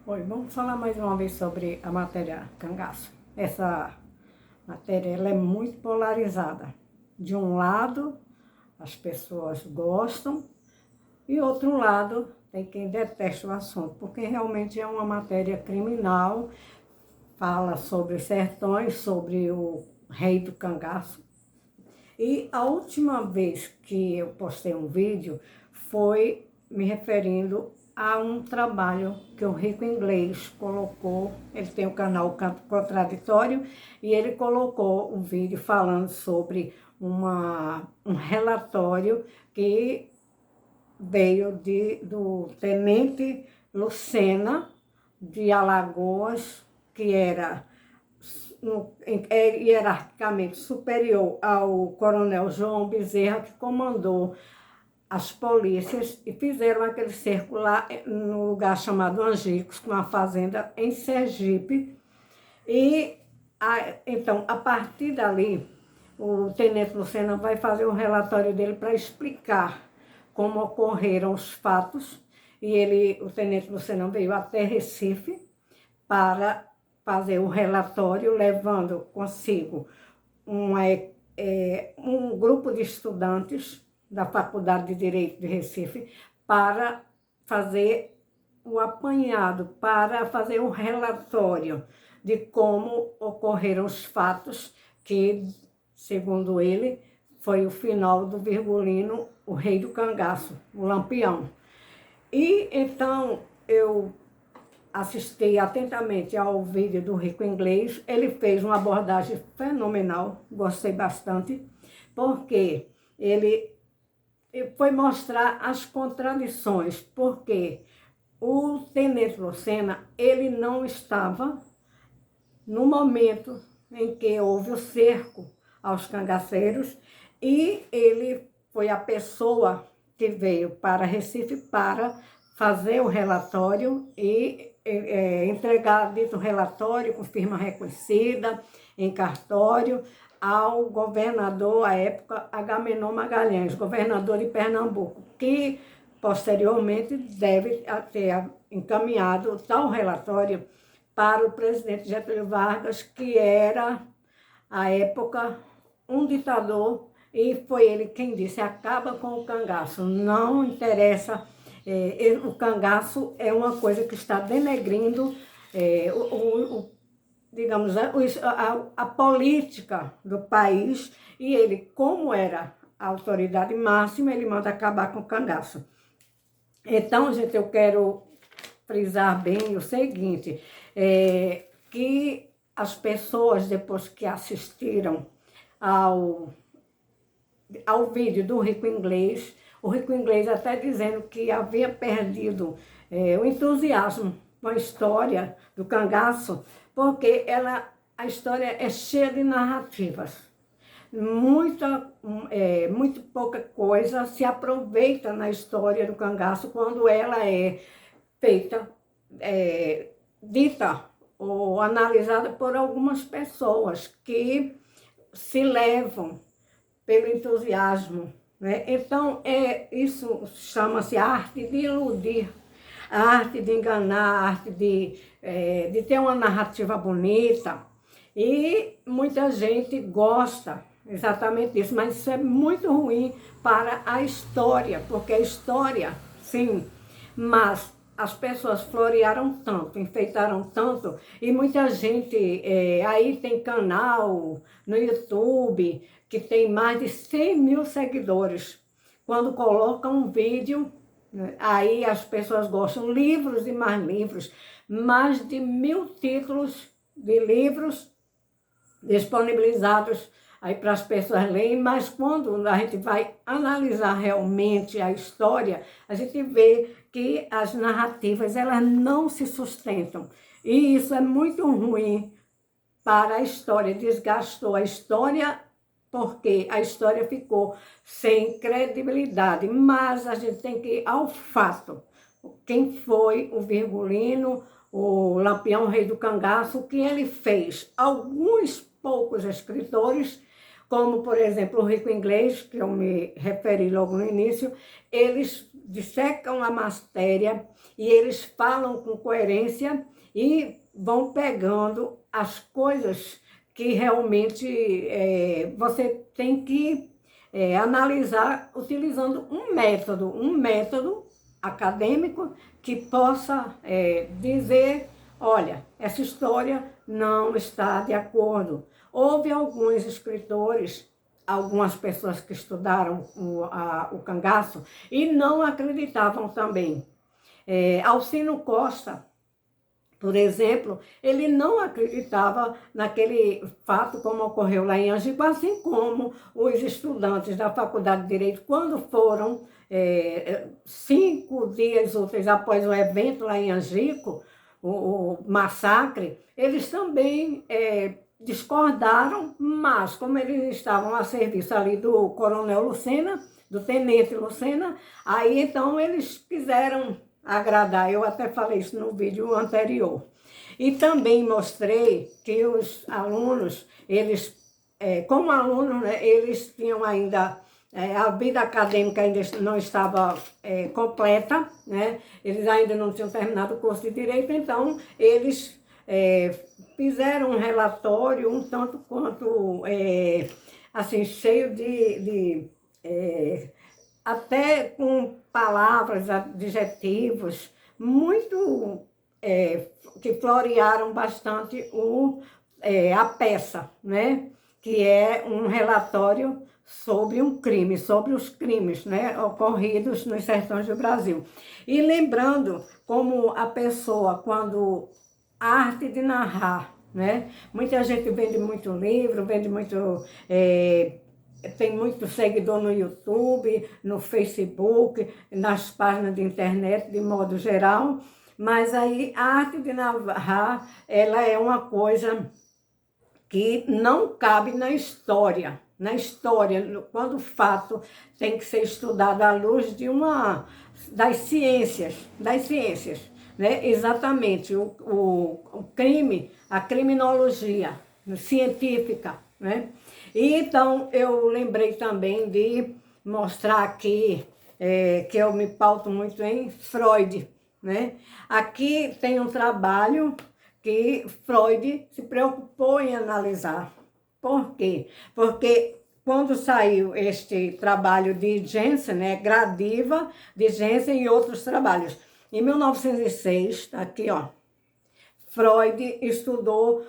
Oi, vamos falar mais uma vez sobre a matéria cangaço. Essa matéria ela é muito polarizada. De um lado, as pessoas gostam, e outro lado, tem quem detesta o assunto, porque realmente é uma matéria criminal, fala sobre os sertões, sobre o rei do cangaço. E a última vez que eu postei um vídeo foi me referindo a um trabalho que o Rico Inglês colocou. Ele tem o canal Canto Contraditório e ele colocou um vídeo falando sobre um relatório que veio do tenente Lucena de Alagoas, que era hierarquicamente superior ao coronel João Bezerra, que comandou as polícias e fizeram aquele cerco lá no lugar chamado Angicos, com uma fazenda em Sergipe. E então, a partir dali, o tenente Lucena vai fazer um relatório dele para explicar como ocorreram os fatos. E o tenente Lucena veio até Recife para fazer o relatório, levando consigo um grupo de estudantes da Faculdade de Direito de Recife para fazer o apanhado, para fazer um relatório de como ocorreram os fatos que, segundo ele, foi o final do Virgulino, o rei do cangaço, o Lampião. E então eu assisti atentamente ao vídeo do Rico Inglês. Ele fez uma abordagem fenomenal, gostei bastante, porque ele foi mostrar as contradições, porque o tenente Lucena, ele não estava no momento em que houve o cerco aos cangaceiros, e ele foi a pessoa que veio para Recife para fazer o relatório e entregar dito relatório com firma reconhecida, em cartório, ao governador, à época, Agamenon Magalhães, governador de Pernambuco, que posteriormente deve ter encaminhado tal relatório para o presidente Getúlio Vargas, que era, à época, um ditador, e foi ele quem disse: acaba com o cangaço, não interessa. O cangaço é uma coisa que está denegrindo digamos, a política do país, e ele, como era a autoridade máxima, ele manda acabar com o cangaço. Então, gente, eu quero frisar bem o seguinte, que as pessoas, depois que assistiram ao vídeo do Rico Inglês, o Rico Inglês até dizendo que havia perdido o entusiasmo com a história do cangaço, porque a história é cheia de narrativas. Muito pouca coisa se aproveita na história do cangaço quando ela é feita, dita ou analisada por algumas pessoas que se levam pelo entusiasmo, né? Então, isso chama-se arte de iludir, a arte de enganar, a arte de ter uma narrativa bonita. E muita gente gosta exatamente disso, mas isso é muito ruim para a história, porque a história, sim, mas as pessoas florearam tanto, enfeitaram tanto, e muita gente, aí tem canal no YouTube que tem mais de 100 mil seguidores. Quando colocam um vídeo, né, aí as pessoas gostam, livros e mais de 1000 títulos de livros disponibilizados aí para as pessoas lerem, mas quando a gente vai analisar realmente a história, a gente vê que as narrativas elas não se sustentam. E isso é muito ruim para a história, desgastou a história, porque a história ficou sem credibilidade. Mas a gente tem que ir ao fato. Quem foi o Virgulino, o Lampião, rei do cangaço, o que ele fez? Alguns poucos escritores, como, por exemplo, o Rico Inglês, que eu me referi logo no início, eles dissecam a matéria e eles falam com coerência e vão pegando as coisas que realmente você tem que analisar utilizando um método acadêmico que possa dizer, olha, essa história não está de acordo. Houve alguns escritores, algumas pessoas que estudaram o cangaço e não acreditavam também. Alcino Costa, por exemplo, ele não acreditava naquele fato como ocorreu lá em Angico, assim como os estudantes da Faculdade de Direito, quando foram 5 dias úteis após o evento lá em Angico, o massacre, eles também discordaram, mas como eles estavam a serviço ali do coronel Lucena, do tenente Lucena, aí então eles quiseram agradar. Eu até falei isso no vídeo anterior. E também mostrei que os alunos, eles, como alunos, né, eles tinham ainda, a vida acadêmica ainda não estava completa, né? Eles ainda não tinham terminado o curso de Direito, então eles fizeram um relatório um tanto quanto, assim, cheio até com palavras, adjetivos, muito que florearam bastante a peça, né? Que é um relatório sobre um crime, sobre os crimes, né, ocorridos nos sertões do Brasil. E lembrando como a pessoa, quando a arte de narrar, né? Muita gente vende muito livro, vende muito... tem muito seguidor no YouTube, no Facebook, nas páginas de internet, de modo geral, mas aí a arte de narrar, ela é uma coisa que não cabe na história. Na história, quando o fato tem que ser estudado à luz de das ciências, né? Exatamente, o crime, a criminologia científica, né? E então eu lembrei também de mostrar aqui que eu me pauto muito em Freud, né? Aqui tem um trabalho que Freud se preocupou em analisar. Por quê? Porque quando saiu este trabalho de Jensen, né, Gradiva, de Jensen e outros trabalhos, em 1906, tá aqui, ó, Freud estudou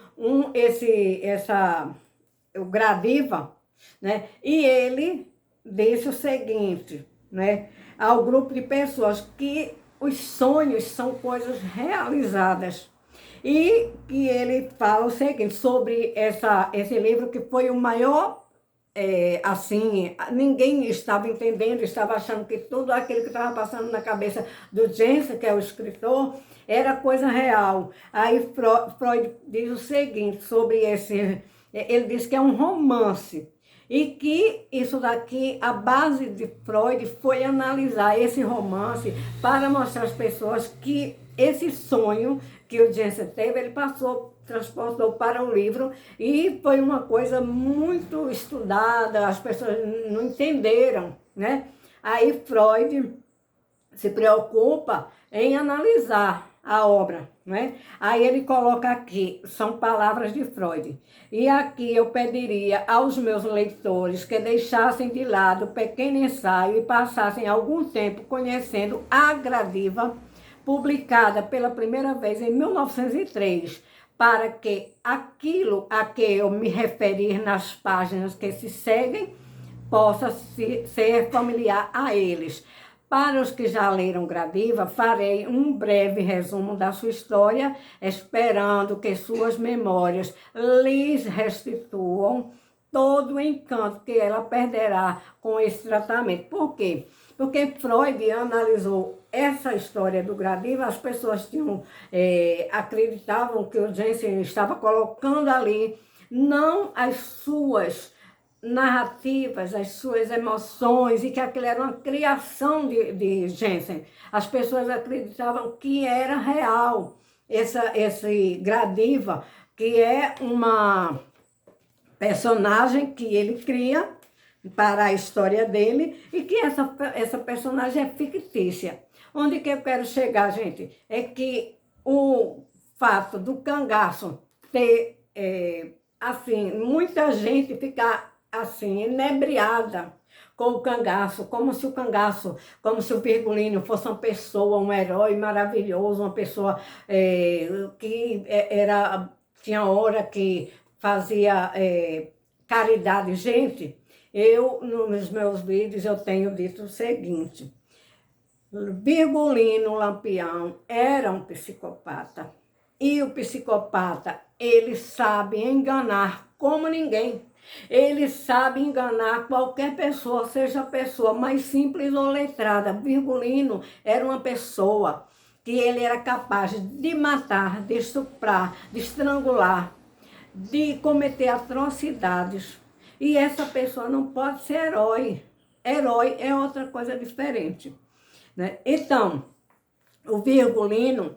o Gradiva, né, e ele disse o seguinte, né, ao grupo de pessoas que os sonhos são coisas realizadas. E que ele fala o seguinte, sobre esse livro que foi o maior, assim, ninguém estava entendendo, estava achando que tudo aquilo que estava passando na cabeça do Jensen, que é o escritor, era coisa real. Aí Freud diz o seguinte sobre ele diz que é um romance. E que isso daqui, a base de Freud foi analisar esse romance para mostrar às pessoas que esse sonho que o Jensen teve, ele transportou para o livro e foi uma coisa muito estudada, as pessoas não entenderam, né? Aí Freud se preocupa em analisar a obra, né? Aí ele coloca aqui, são palavras de Freud. E aqui eu pediria aos meus leitores que deixassem de lado o pequeno ensaio e passassem algum tempo conhecendo a Gradiva, publicada pela primeira vez em 1903, para que aquilo a que eu me referir nas páginas que se seguem possa ser familiar a eles. Para os que já leram Gradiva, farei um breve resumo da sua história, esperando que suas memórias lhes restituam todo o encanto que ela perderá com esse tratamento. Por quê? Porque Freud analisou essa história do Gradiva, as pessoas acreditavam que o Jensen estava colocando ali não as suas narrativas, as suas emoções, e que aquilo era uma criação de Jensen. As pessoas acreditavam que era real esse Gradiva, que é uma personagem que ele cria, para a história dele e que essa personagem é fictícia. Onde que eu quero chegar, gente? É que o fato do cangaço ter, assim, muita gente ficar, assim, inebriada com o cangaço, como se o Virgulino fosse uma pessoa, um herói maravilhoso, uma pessoa que tinha hora que fazia caridade. Gente, nos meus vídeos, eu tenho dito o seguinte: Virgulino Lampião era um psicopata. E o psicopata, ele sabe enganar como ninguém. Ele sabe enganar qualquer pessoa, seja a pessoa mais simples ou letrada. Virgulino era uma pessoa que ele era capaz de matar, de estuprar, de estrangular, de cometer atrocidades. E essa pessoa não pode ser herói. Herói é outra coisa diferente, né? Então, o Virgulino,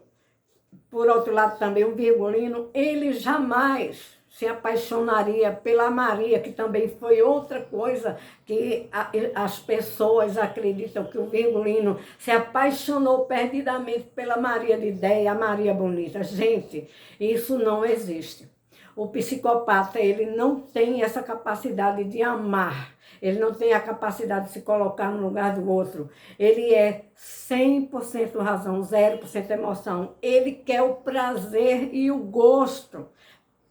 por outro lado também, o Virgulino, ele jamais se apaixonaria pela Maria, que também foi outra coisa que as pessoas acreditam que o Virgulino se apaixonou perdidamente pela Maria de Ideia, a Maria Bonita. Gente, isso não existe. O psicopata, ele não tem essa capacidade de amar. Ele não tem a capacidade de se colocar no lugar do outro. Ele é 100% razão, 0% emoção. Ele quer o prazer e o gosto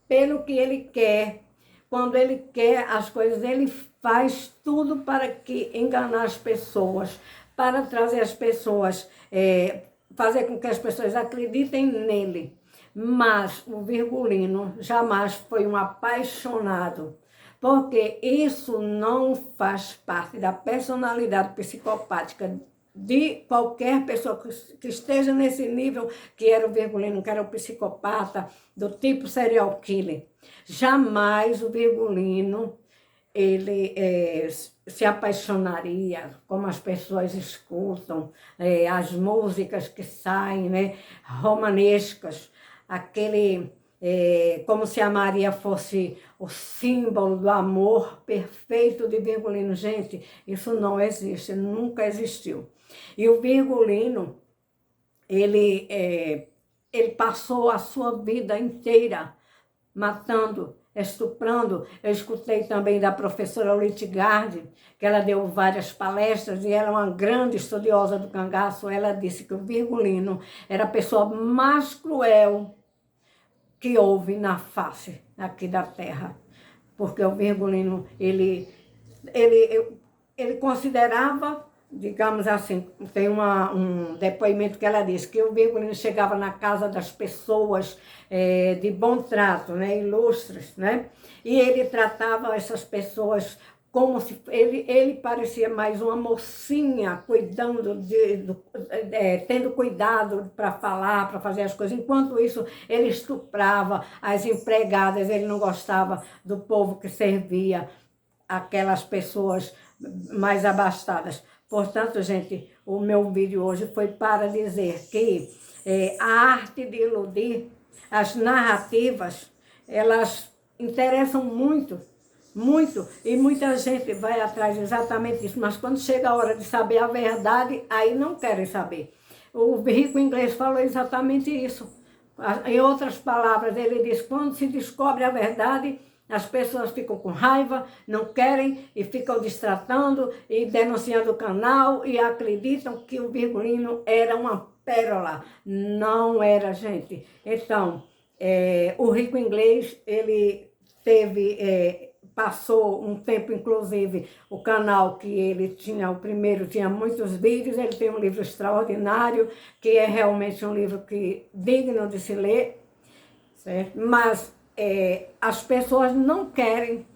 pelo que ele quer. Quando ele quer as coisas, ele faz tudo para enganar as pessoas, para trazer as pessoas, fazer com que as pessoas acreditem nele. Mas o Virgulino jamais foi um apaixonado, porque isso não faz parte da personalidade psicopática de qualquer pessoa que esteja nesse nível, que era o Virgulino, que era o psicopata, do tipo serial killer. Jamais o Virgulino, ele se apaixonaria, como as pessoas escutam, as músicas que saem, né, romanescas, como se a Maria fosse o símbolo do amor perfeito de Virgulino. Gente, isso não existe, nunca existiu. E o Virgulino, ele passou a sua vida inteira matando, estuprando. Eu escutei também da professora Littgard, que ela deu várias palestras, e ela é uma grande estudiosa do cangaço. Ela disse que o Virgulino era a pessoa mais cruel que houve na face aqui da Terra. Porque o Virgulino, ele considerava, digamos assim, tem um depoimento que ela disse, que o Virgulino chegava na casa das pessoas de bom trato, né, ilustres, né, e ele tratava essas pessoas como se ele parecia mais uma mocinha, cuidando, tendo cuidado para falar, para fazer as coisas. Enquanto isso, ele estuprava as empregadas, ele não gostava do povo que servia aquelas pessoas mais abastadas. Portanto, gente, o meu vídeo hoje foi para dizer que a arte de iludir, as narrativas, elas interessam muito, muito, e muita gente vai atrás exatamente disso, mas quando chega a hora de saber a verdade, aí não querem saber. O rico inglês falou exatamente isso. Em outras palavras, ele diz, quando se descobre a verdade, as pessoas ficam com raiva, não querem e ficam destratando e denunciando o canal e acreditam que o Virgulino era uma pérola. Não era, gente. Então, o rico inglês, ele passou um tempo, inclusive, o canal que ele tinha, o primeiro, tinha muitos vídeos. Ele tem um livro extraordinário, que é realmente um livro digno de se ler, certo? Mas as pessoas não querem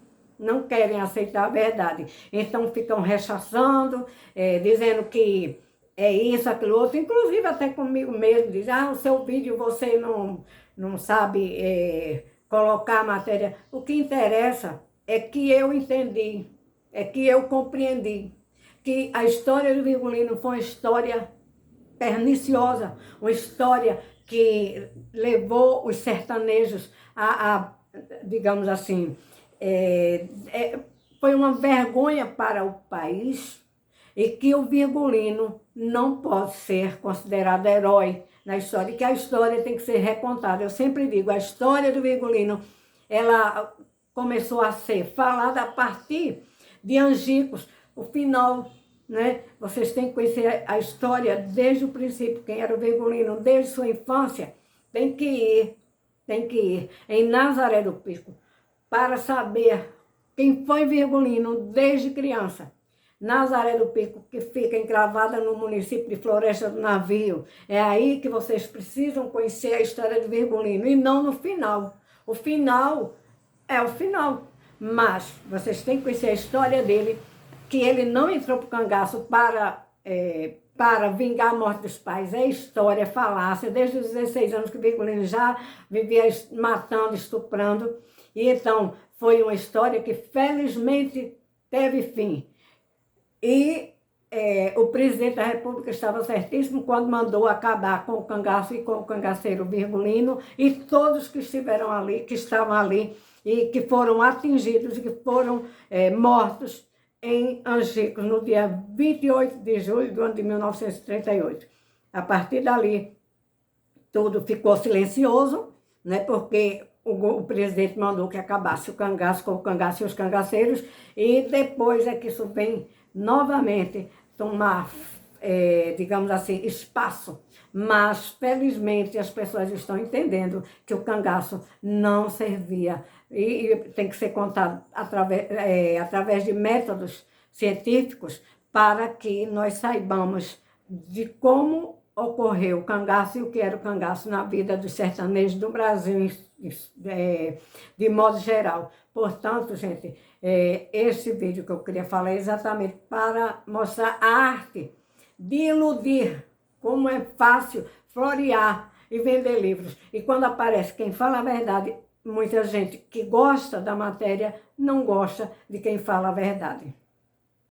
aceitar a verdade. Então ficam rechaçando, dizendo que é isso, aquilo outro. Inclusive até comigo mesmo, diz, o seu vídeo você não sabe colocar a matéria. O que interessa é que eu entendi, é que eu compreendi que a história do Virgulino foi uma história perniciosa, uma história que levou os sertanejos digamos assim, foi uma vergonha para o país e que o Virgulino não pode ser considerado herói na história, que a história tem que ser recontada. Eu sempre digo, a história do Virgulino, ela começou a ser falada a partir de Angicos, o final, né? Vocês têm que conhecer a história desde o princípio, quem era o Virgulino, desde sua infância, tem que ir em Nazaré do Pico para saber quem foi Virgulino desde criança. Nazaré do Pico, que fica encravada no município de Floresta do Navio. É aí que vocês precisam conhecer a história de Virgulino, e não no final. O final é o final, mas vocês têm que conhecer a história dele, que ele não entrou para o cangaço para vingar a morte dos pais. É história, é falácia. Desde os 16 anos que Virgulino já vivia matando, estuprando. E então, foi uma história que felizmente teve fim. E o presidente da República estava certíssimo quando mandou acabar com o cangaço e com o cangaceiro Virgulino e todos que estiveram ali, que estavam ali e que foram atingidos e que foram mortos em Angicos no dia 28 de julho do ano de 1938. A partir dali, tudo ficou silencioso, né, porque o presidente mandou que acabasse o cangaço com o cangaço e os cangaceiros, e depois é que isso vem novamente tomar, digamos assim, espaço. Mas, felizmente, as pessoas estão entendendo que o cangaço não servia e tem que ser contado através de métodos científicos para que nós saibamos de como ocorreu o cangaço e o que era o cangaço na vida dos sertanejos do Brasil, de modo geral. Portanto, gente, esse vídeo que eu queria falar é exatamente para mostrar a arte de iludir, como é fácil florear e vender livros. E quando aparece quem fala a verdade, muita gente que gosta da matéria não gosta de quem fala a verdade.